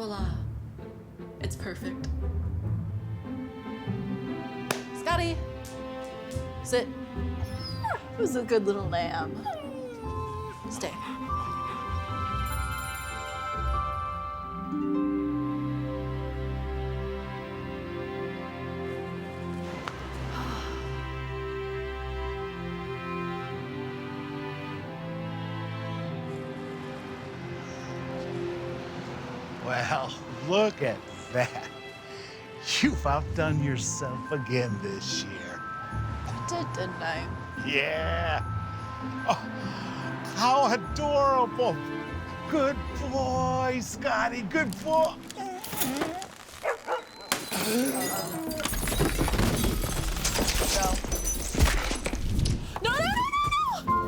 Voila. It's perfect. Scotty, sit. Who's a good little lamb? Stay. Well, look at that. You've outdone yourself again this year. I didn't I? Yeah. Oh, how adorable. Good boy, Scotty. Good boy. Go. No, no, no, no, no!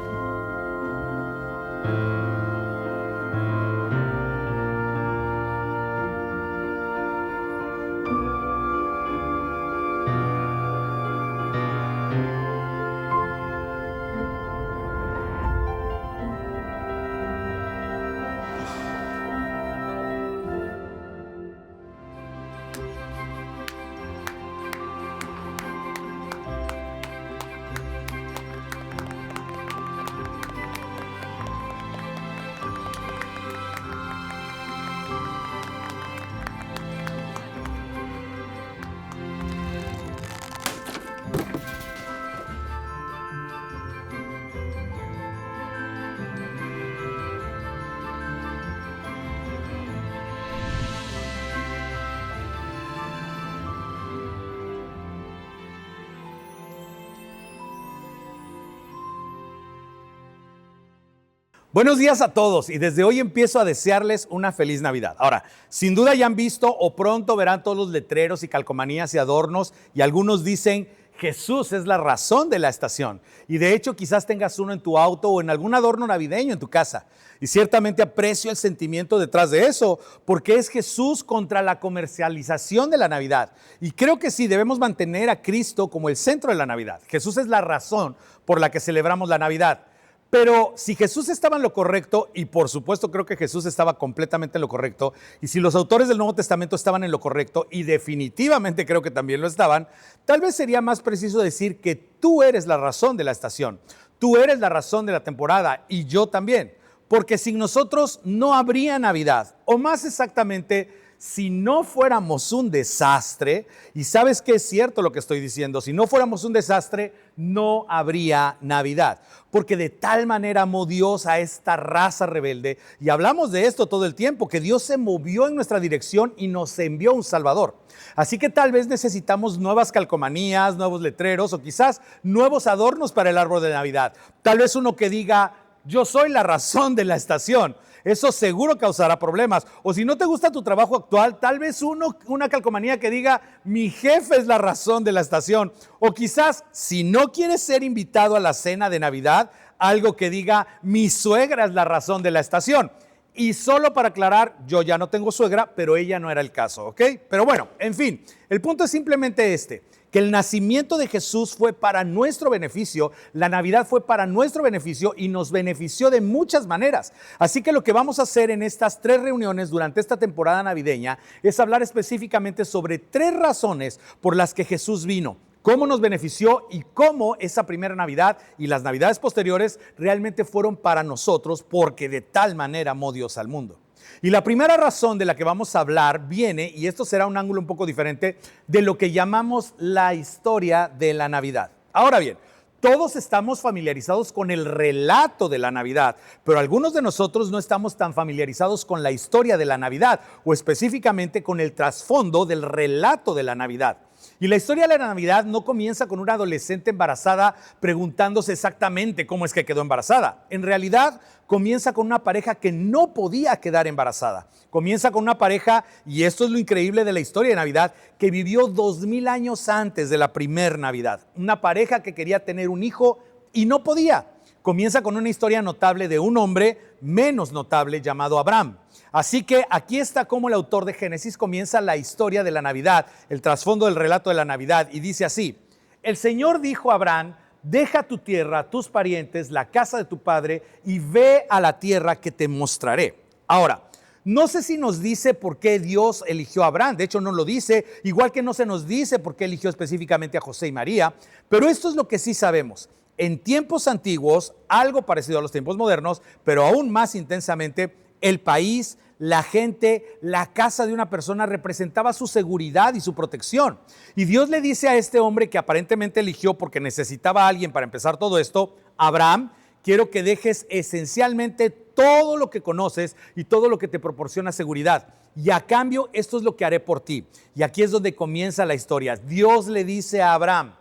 Buenos días a todos y desde hoy empiezo a desearles una feliz Navidad. Ahora, sin duda ya han visto o pronto verán todos los letreros y calcomanías y adornos y algunos dicen Jesús es la razón de la estación. Y de hecho quizás tengas uno en tu auto o en algún adorno navideño en tu casa. Y ciertamente aprecio el sentimiento detrás de eso porque es Jesús contra la comercialización de la Navidad. Y creo que sí, debemos mantener a Cristo como el centro de la Navidad. Jesús es la razón por la que celebramos la Navidad. Pero si Jesús estaba en lo correcto, y por supuesto creo que Jesús estaba completamente en lo correcto, y si los autores del Nuevo Testamento estaban en lo correcto, y definitivamente creo que también lo estaban, tal vez sería más preciso decir que tú eres la razón de la estación, tú eres la razón de la temporada, y yo también, porque sin nosotros no habría Navidad, o más exactamente, si no fuéramos un desastre, y sabes que es cierto lo que estoy diciendo, si no fuéramos un desastre, no habría Navidad. Porque de tal manera amó Dios a esta raza rebelde, y hablamos de esto todo el tiempo, que Dios se movió en nuestra dirección y nos envió un Salvador. Así que tal vez necesitamos nuevas calcomanías, nuevos letreros o quizás nuevos adornos para el árbol de Navidad. Tal vez uno que diga, yo soy la razón de la estación. Eso seguro causará problemas. O si no te gusta tu trabajo actual, tal vez una calcomanía que diga, mi jefe es la razón de la estación. O quizás, si no quieres ser invitado a la cena de Navidad, algo que diga, mi suegra es la razón de la estación. Y solo para aclarar, yo ya no tengo suegra, pero ella no era el caso, ¿ok? Pero bueno, en fin, el punto es simplemente este, que el nacimiento de Jesús fue para nuestro beneficio, la Navidad fue para nuestro beneficio y nos benefició de muchas maneras. Así que lo que vamos a hacer en estas 3 reuniones durante esta temporada navideña es hablar específicamente sobre 3 razones por las que Jesús vino. Cómo nos benefició y cómo esa primera Navidad y las Navidades posteriores realmente fueron para nosotros porque de tal manera amó Dios al mundo. Y la primera razón de la que vamos a hablar viene, y esto será un ángulo un poco diferente, de lo que llamamos la historia de la Navidad. Ahora bien, todos estamos familiarizados con el relato de la Navidad, pero algunos de nosotros no estamos tan familiarizados con la historia de la Navidad o específicamente con el trasfondo del relato de la Navidad. Y la historia de la Navidad no comienza con una adolescente embarazada preguntándose exactamente cómo es que quedó embarazada. En realidad, comienza con una pareja que no podía quedar embarazada. Comienza con una pareja, y esto es lo increíble de la historia de Navidad, que vivió 2000 años antes de la primer Navidad. Una pareja que quería tener un hijo y no podía. Comienza con una historia notable de un hombre menos notable llamado Abraham. Así que aquí está cómo el autor de Génesis comienza la historia de la Navidad, el trasfondo del relato de la Navidad, y dice así: el Señor dijo a Abraham, deja tu tierra, tus parientes, la casa de tu padre, y ve a la tierra que te mostraré. Ahora, No sé si nos dice por qué Dios eligió a Abraham, de hecho no lo dice, igual que no se nos dice por qué eligió específicamente a José y María, pero esto es lo que sí sabemos. En tiempos antiguos, algo parecido a los tiempos modernos, pero aún más intensamente, el país, la gente, la casa de una persona representaba su seguridad y su protección. Y Dios le dice a este hombre que aparentemente eligió porque necesitaba a alguien para empezar todo esto, Abraham, quiero que dejes esencialmente todo lo que conoces y todo lo que te proporciona seguridad. Y a cambio, esto es lo que haré por ti. Y aquí es donde comienza la historia. Dios le dice a Abraham,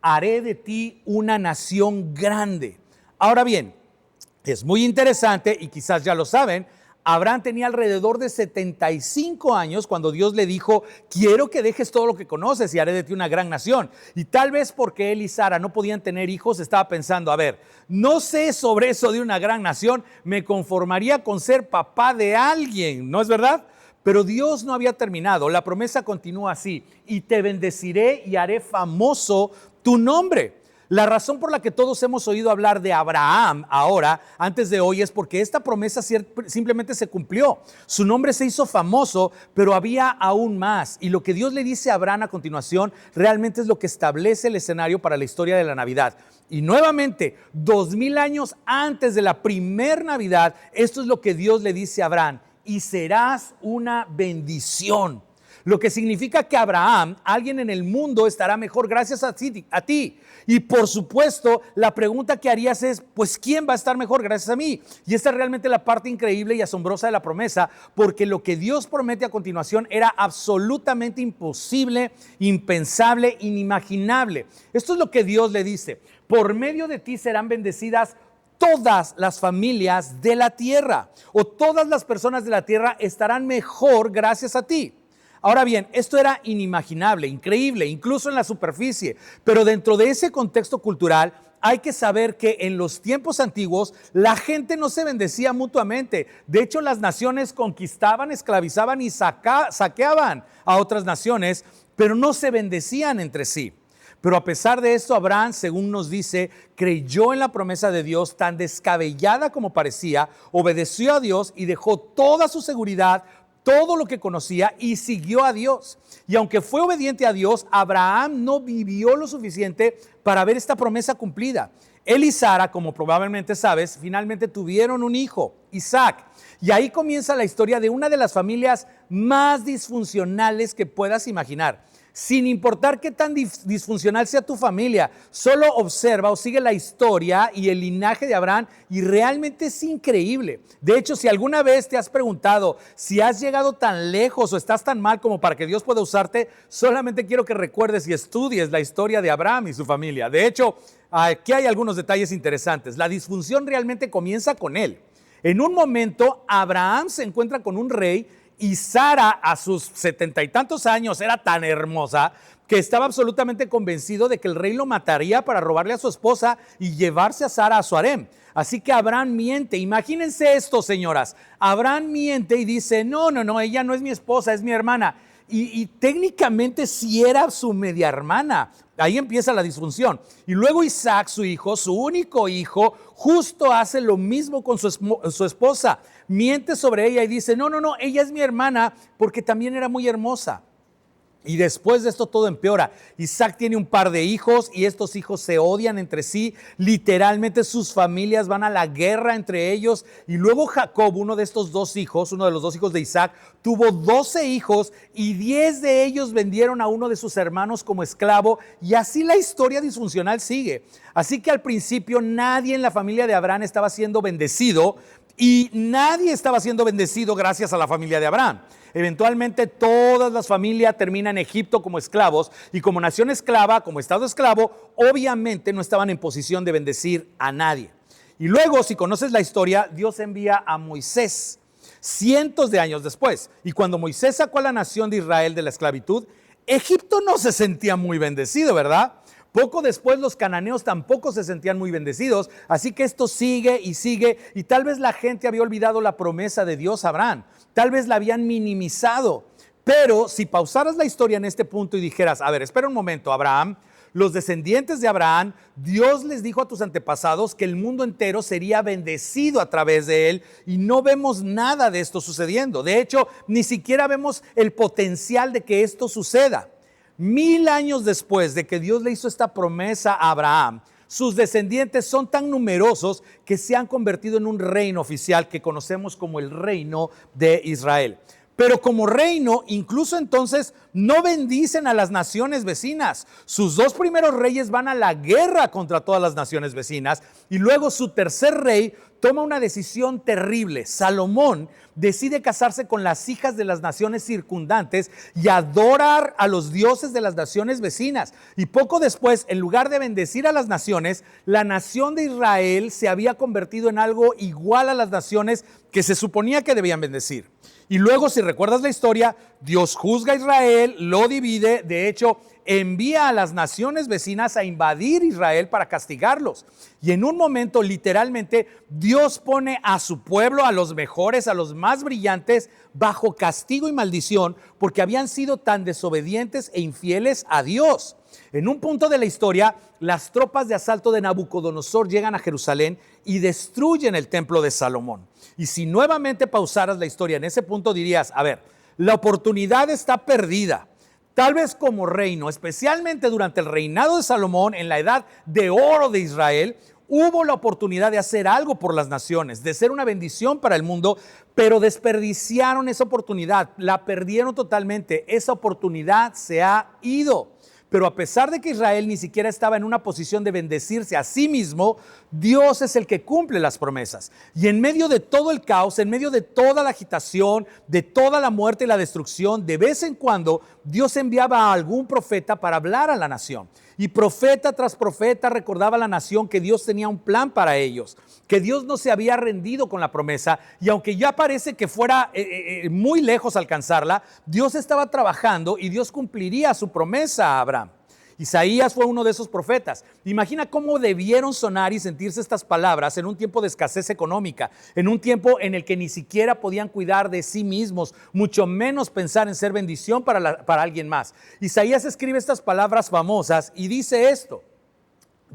haré de ti una nación grande. Ahora bien, es muy interesante y quizás ya lo saben, Abraham tenía alrededor de 75 años cuando Dios le dijo, quiero que dejes todo lo que conoces y haré de ti una gran nación. Y tal vez porque él y Sara no podían tener hijos, estaba pensando, a ver, no sé sobre eso de una gran nación, me conformaría con ser papá de alguien, ¿no es verdad? Pero Dios no había terminado, la promesa continúa así, y te bendeciré y haré famoso tu nombre. La razón por la que todos hemos oído hablar de Abraham ahora, antes de hoy, es porque esta promesa simplemente se cumplió. Su nombre se hizo famoso, pero había aún más. Y lo que Dios le dice a Abraham a continuación realmente es lo que establece el escenario para la historia de la Navidad. Y nuevamente, 2000 años antes de la primer Navidad, esto es lo que Dios le dice a Abraham: y serás una bendición. Lo que significa que Abraham, alguien en el mundo, estará mejor gracias a ti. Y por supuesto, la pregunta que harías es, pues, ¿quién va a estar mejor gracias a mí? Y esta es realmente la parte increíble y asombrosa de la promesa, porque lo que Dios promete a continuación era absolutamente imposible, impensable, inimaginable. Esto es lo que Dios le dice: por medio de ti serán bendecidas todas las familias de la tierra, o todas las personas de la tierra estarán mejor gracias a ti. Ahora bien, esto era inimaginable, increíble, incluso en la superficie, pero dentro de ese contexto cultural hay que saber que en los tiempos antiguos la gente no se bendecía mutuamente. De hecho, las naciones conquistaban, esclavizaban y saqueaban a otras naciones, pero no se bendecían entre sí. Pero a pesar de esto, Abraham, según nos dice, creyó en la promesa de Dios tan descabellada como parecía, obedeció a Dios y dejó toda su seguridad, todo lo que conocía, y siguió a Dios. Y aunque fue obediente a Dios, Abraham no vivió lo suficiente para ver esta promesa cumplida. Él y Sara, como probablemente sabes, finalmente tuvieron un hijo, Isaac. Y ahí comienza la historia de una de las familias más disfuncionales que puedas imaginar. Sin importar qué tan disfuncional sea tu familia, solo observa o sigue la historia y el linaje de Abraham y realmente es increíble. De hecho, si alguna vez te has preguntado si has llegado tan lejos o estás tan mal como para que Dios pueda usarte, solamente quiero que recuerdes y estudies la historia de Abraham y su familia. De hecho, aquí hay algunos detalles interesantes. La disfunción realmente comienza con él. En un momento, Abraham se encuentra con un rey y Sara, a sus 70 y tantos años, era tan hermosa que estaba absolutamente convencido de que el rey lo mataría para robarle a su esposa y llevarse a Sara a su harem. Así que Abraham miente. Imagínense esto, señoras. Abraham miente y dice, no, ella no es mi esposa, es mi hermana. Y técnicamente sí era su media hermana. Ahí empieza la disfunción. Y luego Isaac, su hijo, su único hijo, justo hace lo mismo con su esposa. Miente sobre ella y dice, no, ella es mi hermana porque también era muy hermosa. Y después de esto todo empeora. Isaac tiene un par de hijos y estos hijos se odian entre sí. Literalmente sus familias van a la guerra entre ellos. Y luego Jacob, uno de estos dos hijos, uno de los dos hijos de Isaac, tuvo 12 hijos y 10 de ellos vendieron a uno de sus hermanos como esclavo. Y así la historia disfuncional sigue. Así que al principio nadie en la familia de Abraham estaba siendo bendecido y nadie estaba siendo bendecido gracias a la familia de Abraham. Eventualmente todas las familias terminan en Egipto como esclavos y como nación esclava, como estado esclavo, obviamente no estaban en posición de bendecir a nadie. Y luego, si conoces la historia, Dios envía a Moisés cientos de años después. Y cuando Moisés sacó a la nación de Israel de la esclavitud, Egipto no se sentía muy bendecido, ¿verdad? Poco después los cananeos tampoco se sentían muy bendecidos, así que esto sigue y tal vez la gente había olvidado la promesa de Dios a Abraham, tal vez la habían minimizado. Pero si pausaras la historia en este punto y dijeras, a ver, espera un momento, Abraham, los descendientes de Abraham, Dios les dijo a tus antepasados que el mundo entero sería bendecido a través de él y no vemos nada de esto sucediendo. De hecho, ni siquiera vemos el potencial de que esto suceda. 1000 años después de que Dios le hizo esta promesa a Abraham, sus descendientes son tan numerosos que se han convertido en un reino oficial que conocemos como el reino de Israel. Pero como reino, incluso entonces, no bendicen a las naciones vecinas. Sus 2 primeros reyes van a la guerra contra todas las naciones vecinas y luego su tercer rey toma una decisión terrible. Salomón decide casarse con las hijas de las naciones circundantes y adorar a los dioses de las naciones vecinas. Y poco después, en lugar de bendecir a las naciones, la nación de Israel se había convertido en algo igual a las naciones que se suponía que debían bendecir. Y luego, si recuerdas la historia, Dios juzga a Israel, lo divide, de hecho, envía a las naciones vecinas a invadir Israel para castigarlos. Y en un momento, literalmente, Dios pone a su pueblo, a los mejores, a los más brillantes, bajo castigo y maldición, porque habían sido tan desobedientes e infieles a Dios. En un punto de la historia, las tropas de asalto de Nabucodonosor llegan a Jerusalén y destruyen el templo de Salomón. Y si nuevamente pausaras la historia en ese punto dirías, a ver, la oportunidad está perdida. Tal vez como reino, especialmente durante el reinado de Salomón, en la edad de oro de Israel, hubo la oportunidad de hacer algo por las naciones, de ser una bendición para el mundo, pero desperdiciaron esa oportunidad, la perdieron totalmente. Esa oportunidad se ha ido. Pero a pesar de que Israel ni siquiera estaba en una posición de bendecirse a sí mismo, Dios es el que cumple las promesas. Y en medio de todo el caos, en medio de toda la agitación, de toda la muerte y la destrucción, de vez en cuando Dios enviaba a algún profeta para hablar a la nación. Y profeta tras profeta recordaba a la nación que Dios tenía un plan para ellos, que Dios no se había rendido con la promesa, y aunque ya parece que fuera muy lejos alcanzarla, Dios estaba trabajando y Dios cumpliría su promesa a Abraham. Isaías fue uno de esos profetas. Imagina cómo debieron sonar y sentirse estas palabras en un tiempo de escasez económica, en un tiempo en el que ni siquiera podían cuidar de sí mismos, mucho menos pensar en ser bendición para alguien más. Isaías escribe estas palabras famosas y dice esto: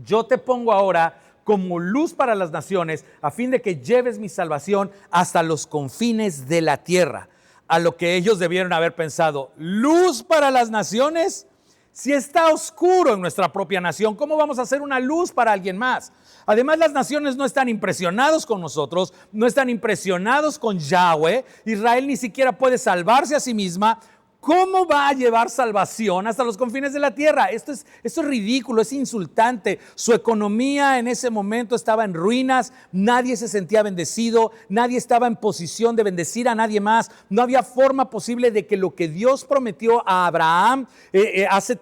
yo te pongo ahora como luz para las naciones, a fin de que lleves mi salvación hasta los confines de la tierra. A lo que ellos debieron haber pensado: ¿luz para las naciones? Si está oscuro en nuestra propia nación, ¿cómo vamos a hacer una luz para alguien más? Además, las naciones no están impresionados con nosotros, no están impresionados con Yahweh. Israel ni siquiera puede salvarse a sí misma. ¿Cómo va a llevar salvación hasta los confines de la tierra? Esto es ridículo, es insultante. Su economía en ese momento estaba en ruinas, nadie se sentía bendecido, nadie estaba en posición de bendecir a nadie más. No había forma posible de que lo que Dios prometió a Abraham hace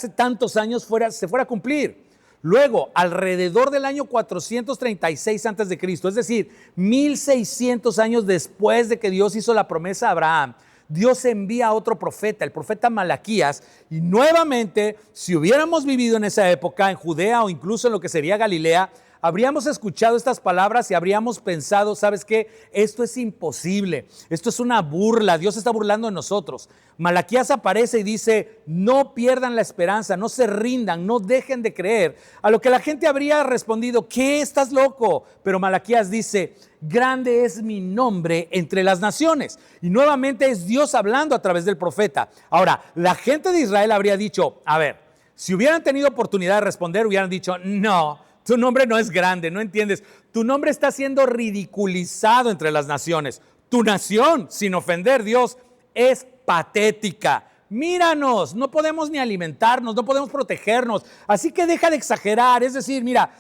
tantos años se fuera a cumplir. Luego, alrededor del año 436 a.C., es decir, 1600 años después de que Dios hizo la promesa a Abraham, Dios envía a otro profeta, el profeta Malaquías, y nuevamente, si hubiéramos vivido en esa época, en Judea o incluso en lo que sería Galilea, habríamos escuchado estas palabras y habríamos pensado, ¿sabes qué? Esto es imposible, esto es una burla, Dios está burlando de nosotros. Malaquías aparece y dice: no pierdan la esperanza, no se rindan, no dejen de creer. A lo que la gente habría respondido: ¿qué? ¿Estás loco? Pero Malaquías dice: grande es mi nombre entre las naciones. Y nuevamente es Dios hablando a través del profeta. Ahora, la gente de Israel habría dicho: a ver, si hubieran tenido oportunidad de responder, hubieran dicho: no, tu nombre no es grande, no entiendes. Tu nombre está siendo ridiculizado entre las naciones. Tu nación, sin ofender, Dios, es patética. Míranos, no podemos ni alimentarnos, no podemos protegernos. Así que deja de exagerar. Es decir, mira,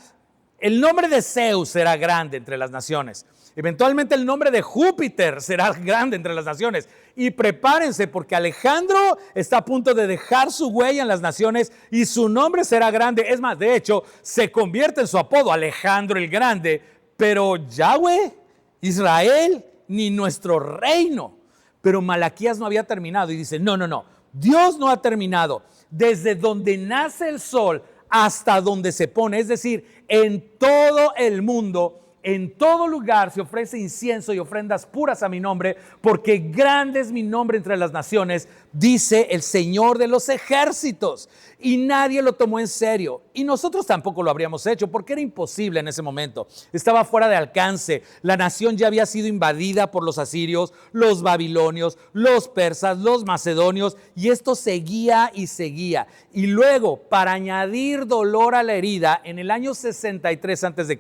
el nombre de Zeus será grande entre las naciones. Eventualmente el nombre de Júpiter será grande entre las naciones. Y prepárense, porque Alejandro está a punto de dejar su huella en las naciones y su nombre será grande. Es más, de hecho, se convierte en su apodo, Alejandro el Grande. Pero Yahweh, Israel, ni nuestro reino. Pero Malaquías no había terminado y dice: no, Dios no ha terminado. Desde donde nace el sol hasta donde se pone, es decir, en todo el mundo, en todo lugar se ofrece incienso y ofrendas puras a mi nombre, porque grande es mi nombre entre las naciones, dice el Señor de los ejércitos. Y nadie lo tomó en serio. Y nosotros tampoco lo habríamos hecho, porque era imposible en ese momento. Estaba fuera de alcance. La nación ya había sido invadida por los asirios, los babilonios, los persas, los macedonios, y esto seguía y seguía. Y luego, para añadir dolor a la herida, en el año 63 a.C.,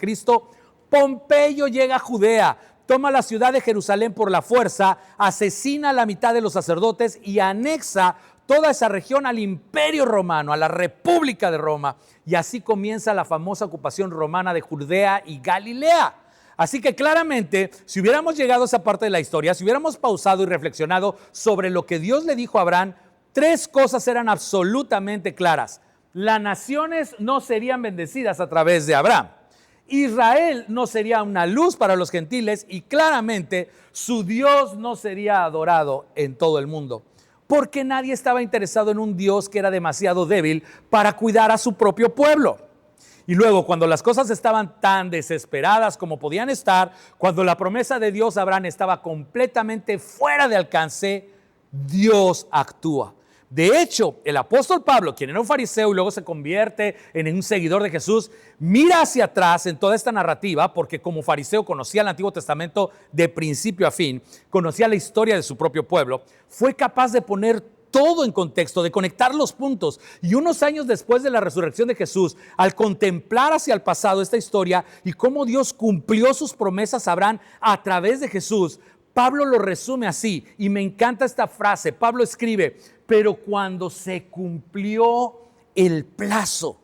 Pompeyo llega a Judea, toma la ciudad de Jerusalén por la fuerza, asesina a la mitad de los sacerdotes y anexa toda esa región al Imperio Romano, a la República de Roma. Y así comienza la famosa ocupación romana de Judea y Galilea. Así que claramente, si hubiéramos llegado a esa parte de la historia, si hubiéramos pausado y reflexionado sobre lo que Dios le dijo a Abraham, tres cosas eran absolutamente claras. Las naciones no serían bendecidas a través de Abraham. Israel no sería una luz para los gentiles y claramente su Dios no sería adorado en todo el mundo, porque nadie estaba interesado en un Dios que era demasiado débil para cuidar a su propio pueblo. Y luego, cuando las cosas estaban tan desesperadas como podían estar, cuando la promesa de Dios a Abraham estaba completamente fuera de alcance, Dios actúa. De hecho, el apóstol Pablo, quien era un fariseo y luego se convierte en un seguidor de Jesús, mira hacia atrás en toda esta narrativa, porque como fariseo conocía el Antiguo Testamento de principio a fin, conocía la historia de su propio pueblo, fue capaz de poner todo en contexto, de conectar los puntos. Y unos años después de la resurrección de Jesús, al contemplar hacia el pasado esta historia y cómo Dios cumplió sus promesas a Abraham a través de Jesús, Pablo lo resume así, y me encanta esta frase. Pablo escribe: pero cuando se cumplió el plazo,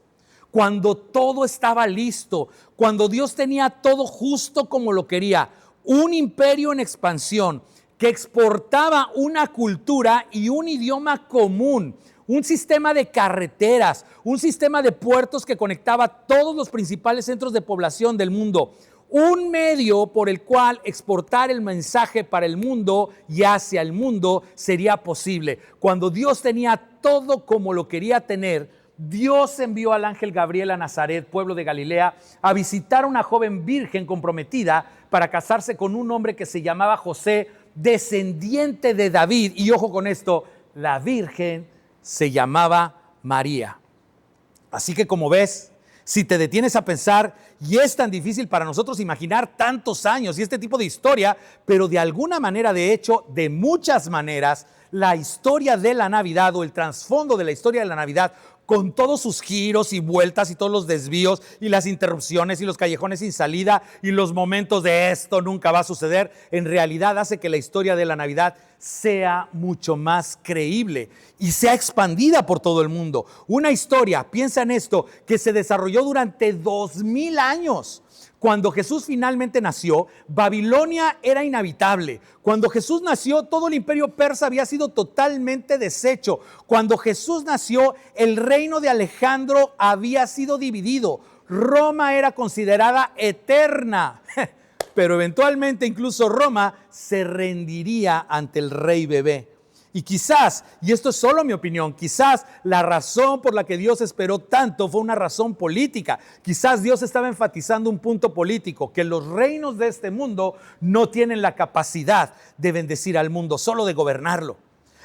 cuando todo estaba listo, cuando Dios tenía todo justo como lo quería, un imperio en expansión que exportaba una cultura y un idioma común, un sistema de carreteras, un sistema de puertos que conectaba todos los principales centros de población del mundo, un medio por el cual exportar el mensaje para el mundo y hacia el mundo sería posible. Cuando Dios tenía todo como lo quería tener, Dios envió al ángel Gabriel a Nazaret, pueblo de Galilea, a visitar a una joven virgen comprometida para casarse con un hombre que se llamaba José, descendiente de David. Y ojo con esto, la virgen se llamaba María. Así que, como ves, si te detienes a pensar, y es tan difícil para nosotros imaginar tantos años y este tipo de historia, pero de alguna manera, de hecho, de muchas maneras, la historia de la Navidad o el trasfondo de la historia de la Navidad, con todos sus giros y vueltas y todos los desvíos y las interrupciones y los callejones sin salida y los momentos de esto nunca va a suceder, en realidad hace que la historia de la Navidad sea mucho más creíble y sea expandida por todo el mundo. Una historia, piensa en esto, que se desarrolló durante 2000 años. Cuando Jesús finalmente nació, Babilonia era inhabitable. Cuando Jesús nació, todo el imperio persa había sido totalmente deshecho. Cuando Jesús nació, el reino de Alejandro había sido dividido. Roma era considerada eterna, pero eventualmente incluso Roma se rendiría ante el rey bebé. Y quizás, y esto es solo mi opinión, quizás la razón por la que Dios esperó tanto fue una razón política. Quizás Dios estaba enfatizando un punto político, que los reinos de este mundo no tienen la capacidad de bendecir al mundo, solo de gobernarlo.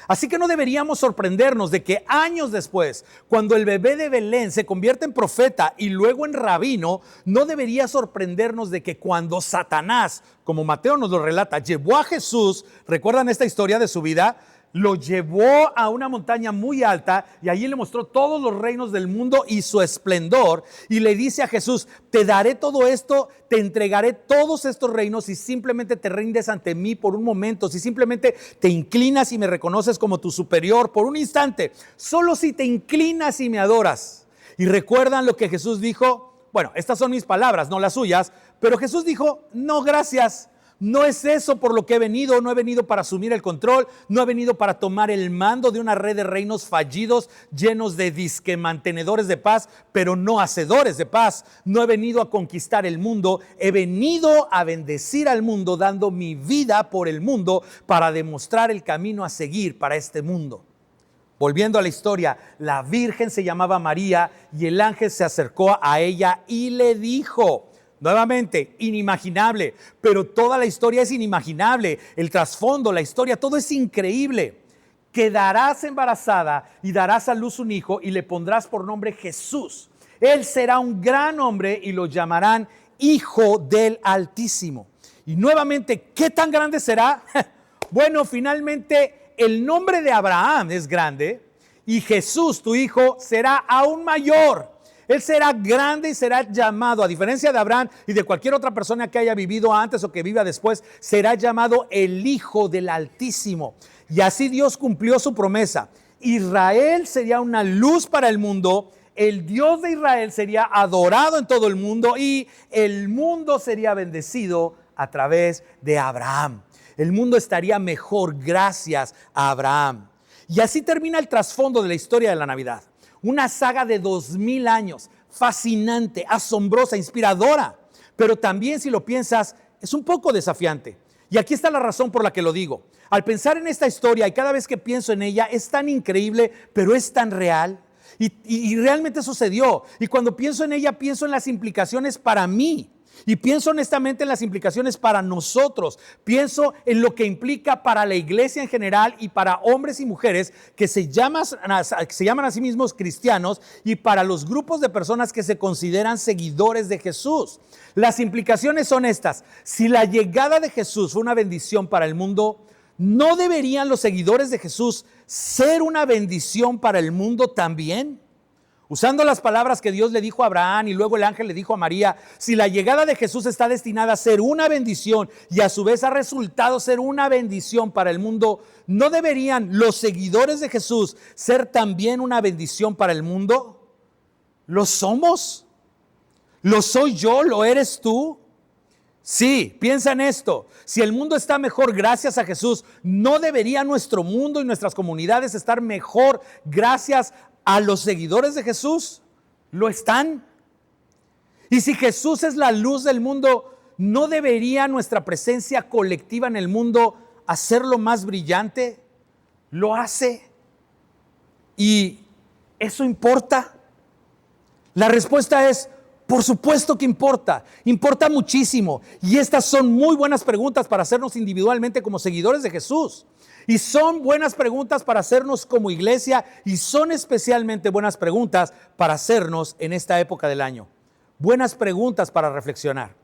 Así que no deberíamos sorprendernos de que años después, cuando el bebé de Belén se convierte en profeta y luego en rabino, no debería sorprendernos de que cuando Satanás, como Mateo nos lo relata, llevó a Jesús, ¿recuerdan esta historia de su vida? Lo llevó a una montaña muy alta y allí le mostró todos los reinos del mundo y su esplendor, y le dice a Jesús: te daré todo esto, te entregaré todos estos reinos si simplemente te rindes ante mí por un momento, si simplemente te inclinas y me reconoces como tu superior por un instante, solo si te inclinas y me adoras. Y recuerdan lo que Jesús dijo. Bueno, estas son mis palabras, no las suyas, pero Jesús dijo: no, gracias. No es eso por lo que he venido. No he venido para asumir el control, no he venido para tomar el mando de una red de reinos fallidos llenos de disque mantenedores de paz, pero no hacedores de paz. No he venido a conquistar el mundo, he venido a bendecir al mundo, dando mi vida por el mundo para demostrar el camino a seguir para este mundo. Volviendo a la historia, la virgen se llamaba María y el ángel se acercó a ella y le dijo: Nuevamente, inimaginable, pero toda la historia es inimaginable. El trasfondo, la historia, todo es increíble. Quedarás embarazada y darás a luz un hijo y le pondrás por nombre Jesús. Él será un gran hombre y lo llamarán Hijo del Altísimo. Y nuevamente, ¿qué tan grande será? Bueno, finalmente el nombre de Abraham es grande y Jesús, tu hijo, será aún mayor. Él será grande y será llamado, a diferencia de Abraham y de cualquier otra persona que haya vivido antes o que viva después, será llamado el Hijo del Altísimo. Y así Dios cumplió su promesa. Israel sería una luz para el mundo, el Dios de Israel sería adorado en todo el mundo y el mundo sería bendecido a través de Abraham. El mundo estaría mejor gracias a Abraham. Y así termina el trasfondo de la historia de la Navidad. Una saga de 2000 años, fascinante, asombrosa, inspiradora, pero también, si lo piensas, es un poco desafiante. Y aquí está la razón por la que lo digo. Al pensar en esta historia y cada vez que pienso en ella, es tan increíble, pero es tan real. Y realmente sucedió. Y cuando pienso en ella, pienso en las implicaciones para mí. Y pienso honestamente en las implicaciones para nosotros. Pienso en lo que implica para la iglesia en general y para hombres y mujeres que se llaman a sí mismos cristianos y para los grupos de personas que se consideran seguidores de Jesús. Las implicaciones son estas. Si la llegada de Jesús fue una bendición para el mundo, ¿no deberían los seguidores de Jesús ser una bendición para el mundo también? Usando las palabras que Dios le dijo a Abraham y luego el ángel le dijo a María, si la llegada de Jesús está destinada a ser una bendición y a su vez ha resultado ser una bendición para el mundo, ¿no deberían los seguidores de Jesús ser también una bendición para el mundo? ¿Lo somos? ¿Lo soy yo? ¿Lo eres tú? Sí, piensa en esto. Si el mundo está mejor gracias a Jesús, ¿no debería nuestro mundo y nuestras comunidades estar mejor gracias a los seguidores de Jesús? ¿Lo están? Y si Jesús es la luz del mundo, ¿no debería nuestra presencia colectiva en el mundo hacerlo más brillante? ¿Lo hace? ¿Y eso importa? La respuesta es, por supuesto que importa. Importa muchísimo. Y estas son muy buenas preguntas para hacernos individualmente como seguidores de Jesús. Y son buenas preguntas para hacernos como iglesia y son especialmente buenas preguntas para hacernos en esta época del año. Buenas preguntas para reflexionar.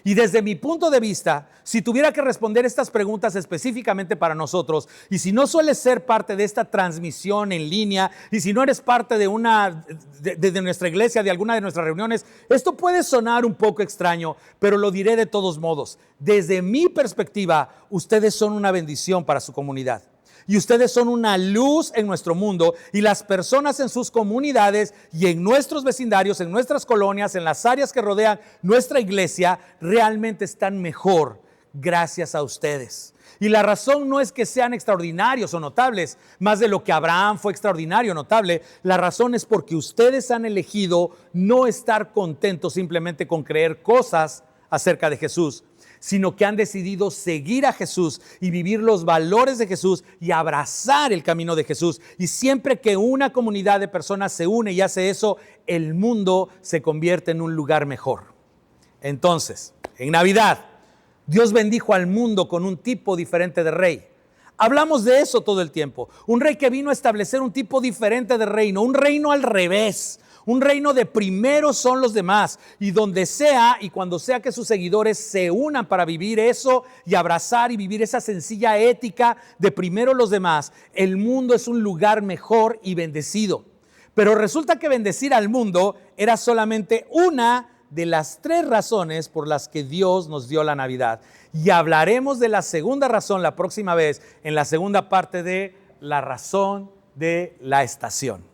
Y desde mi punto de vista, si tuviera que responder estas preguntas específicamente para nosotros, y si no sueles ser parte de esta transmisión en línea, y si no eres parte de nuestra iglesia, de alguna de nuestras reuniones, esto puede sonar un poco extraño, pero lo diré de todos modos. Desde mi perspectiva, ustedes son una bendición para su comunidad. Y ustedes son una luz en nuestro mundo y las personas en sus comunidades y en nuestros vecindarios, en nuestras colonias, en las áreas que rodean nuestra iglesia, realmente están mejor gracias a ustedes. Y la razón no es que sean extraordinarios o notables, más de lo que Abraham fue extraordinario o notable. La razón es porque ustedes han elegido no estar contentos simplemente con creer cosas acerca de Jesús, sino que han decidido seguir a Jesús y vivir los valores de Jesús y abrazar el camino de Jesús. Y siempre que una comunidad de personas se une y hace eso, el mundo se convierte en un lugar mejor. Entonces, en Navidad, Dios bendijo al mundo con un tipo diferente de rey. Hablamos de eso todo el tiempo. Un rey que vino a establecer un tipo diferente de reino, un reino al revés. Un reino de primero son los demás, y donde sea y cuando sea que sus seguidores se unan para vivir eso y abrazar y vivir esa sencilla ética de primero los demás, el mundo es un lugar mejor y bendecido. Pero resulta que bendecir al mundo era solamente una de las 3 razones por las que Dios nos dio la Navidad. Y hablaremos de la segunda razón la próxima vez, en la segunda parte de la razón de la estación.